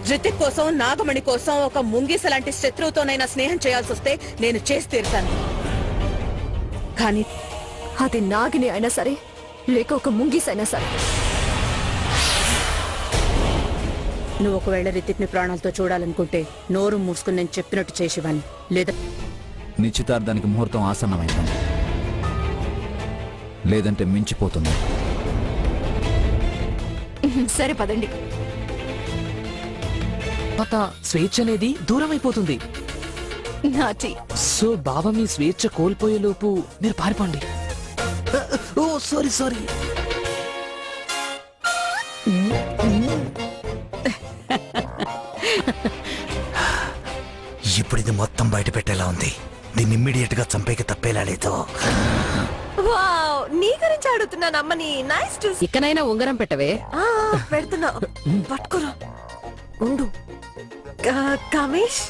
రితిక్ కోసం, నాగమణి కోసం ఒక ముంగిస లాంటి శత్రువుతోనైనా స్నేహం చేయాల్సి వస్తే నేను చేసి తీరుతాను. కానీ అది నాగిని అయినా సరే, లేక ఒక ముంగిస్ అయినా సరే. నువ్వు ఒకవేళ రితిక్ ని ప్రాణాలతో చూడాలనుకుంటే నోరు మూసుకుని నేను చెప్పినట్టు చేసేవాన్ని. లేదా నిశ్చితార్థానికి ముహూర్తం ఆసన్నమైంది, లేదంటే మించిపోతుంది. సరే పదండి. స్వేచ్ఛ అనేది దూరం అయిపోతుంది. నాటి సో బావ మీ స్వేచ్ఛ కోల్పోయే లోపు మీరు పారిపోండి. ఓ సారీ సారీ. ఇప్పుడు ఇది మొత్తం బయట పెట్టేలా ఉంది. దీన్ని ఇమ్మీడియట్ గా చంపేకి తప్పేలా లేదు. వావ్, నీ గురించి అడుగుతున్నాను అమ్మని. Nice to see. ఇకనైనా ఉంగరం పెట్టవే. పెడుతున్నా, పట్టుకోరా. ఉండు కామేష్.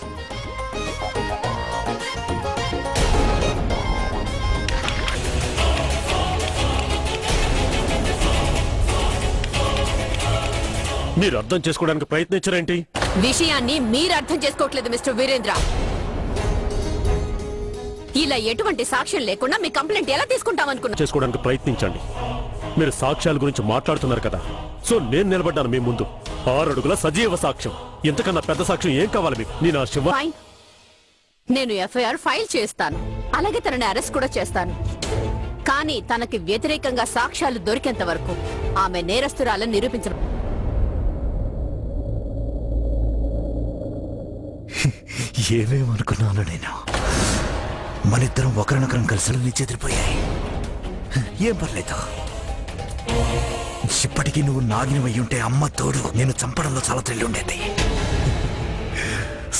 మీరు అర్థం చేసుకోవడానికి ప్రయత్నించారేంటి? విషయాన్ని మీరు అర్థం చేసుకోవట్లేదు మిస్టర్ వీరేంద్ర. ఇలా ఎటువంటి సాక్ష్యం లేకుండా మీ కంప్లైంట్ ఎలా తీసుకుంటామనుకున్నా చేసుకోవడానికి ప్రయత్నించండి. మీరు సాక్ష్యాల గురించి మాట్లాడుతున్నారు కదా, సో నేను నిలబడ్డాను మీ ముందు. 6 అడుగుల సజీవ సాక్ష్యం. ఇంతకన్నా పెద్ద సాక్ష్యం ఏం కావాలి మీకు? నేను ఆ శివ. ఫైన్, నేను ఎఫ్ఐఆర్ ఫైల్ చేస్తాను, అలాగే తనని అరెస్ట్ కూడా చేస్తాను. కానీ తనకి వ్యతిరేకంగా సాక్ష్యాలు దొరికేంత వరకు ఆమె నేరస్తురాలని నిరూపించరు. ఏమేమనుకున్నాను నేను? మనిద్దరం ఒకరినొకరం కలిసి నీ చేతిపోయాయి. ఏం పర్లేదు. ఇప్పటికీ నువ్వు నాగిని అయి ఉంటే అమ్మ తోడు నేను చంపడంలో చాలా థ్రిల్ ఉండేది.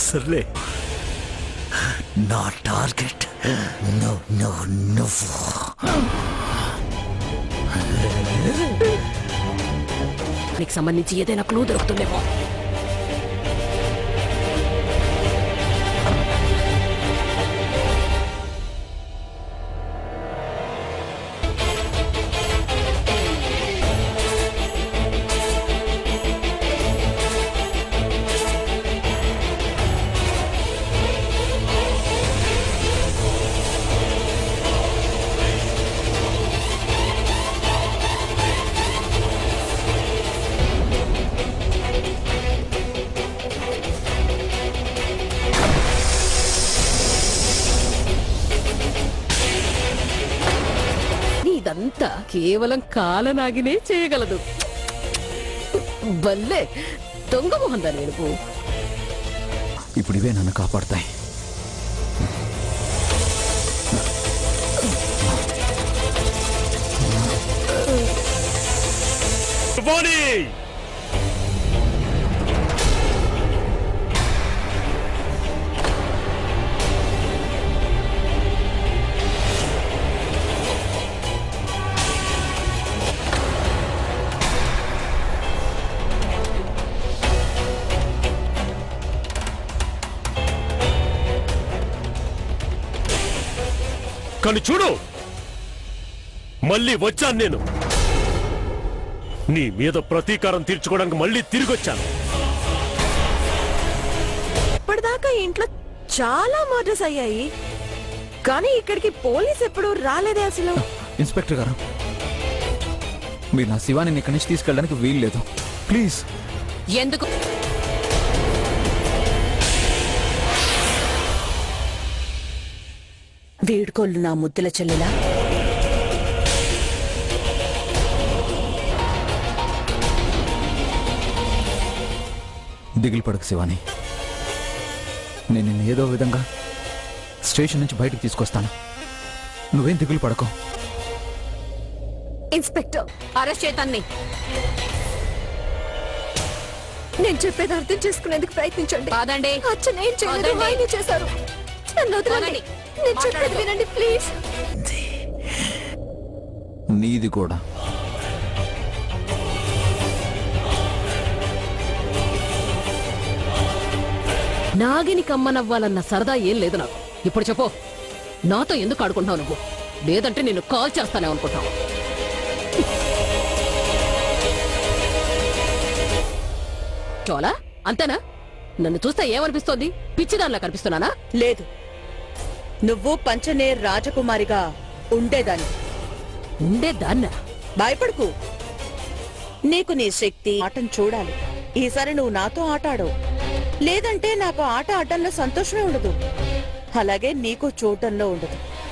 సర్లే, నా టార్గెట్ నువ్వు. నీకు సంబంధించి ఏదైనా క్లూ దొరుకుతుందేమో. ఇదంతా కేవలం కాలనాగినే చేయగలదు. బల్లే దొంగ మొహందా నేను. ఇప్పుడు ఇవే నన్ను కాపాడతాయి. కానీ చూడు, మళ్ళీ వచ్చాను నేను. నీ మీద ప్రతీకారం తీర్చుకోవడానికి మళ్ళీ తిరిగొచ్చాను. ఇప్పటిదాకా ఇంట్లో చాలా మర్డర్స్ అయ్యాయి, కానీ ఇక్కడికి పోలీస్ ఎప్పుడు రాలేదే అసలు. ఇన్స్పెక్టర్ గారు, మీరు నా శివాని ఇక్కడి నుంచి తీసుకెళ్ళడానికి వీలు లేదు. ప్లీజ్. ఎందుకు? వీడుకోళ్ళు నా ముద్దుల చెల్లెలా? దిగులు పడకు శివాని, నేను నిన్ను ఏదో విధంగా స్టేషన్ నుంచి బయటకు తీసుకొస్తాను. నువ్వేం దిగులు పడకు. ఇన్స్పెక్టర్, అరెస్ట్ చేతాన్ని. నేను చెప్పేది అర్థం చేసుకునేందుకు ప్రయత్నించండి. కాదండి, నేను చేయలేదు, ఆయనే చేశారు. నన్ను వదలండి. నేను చెప్పేది వినండి ప్లీజ్. నీది కూడా. నాగిని కమ్మనవ్వాలన్న సరదా ఏం లేదు నాకు. ఇప్పుడు చెప్పు, నాతో ఎందుకు ఆడుకుంటావు నువ్వు? లేదంటే నేను కాల్ చేస్తానే అనుకుంటావు. చోలా అంతేనా? నన్ను చూస్తే ఏమనిపిస్తోంది? పిచ్చిదానిలా కనిపిస్తున్నానా? లేదు, నువ్వు పంచనేర్ రాజకుమారిగా ఉండేదాన్ని. ఉండేదాన్నా? భయపడకు, నీకు నీ శక్తి ఆటను చూడాలి. ఈసారి నువ్వు నాతో ఆట ఆడవు, లేదంటే నాకు ఆట ఆడటంలో సంతోషమే ఉండదు, అలాగే నీకు చూడటంలో ఉండదు.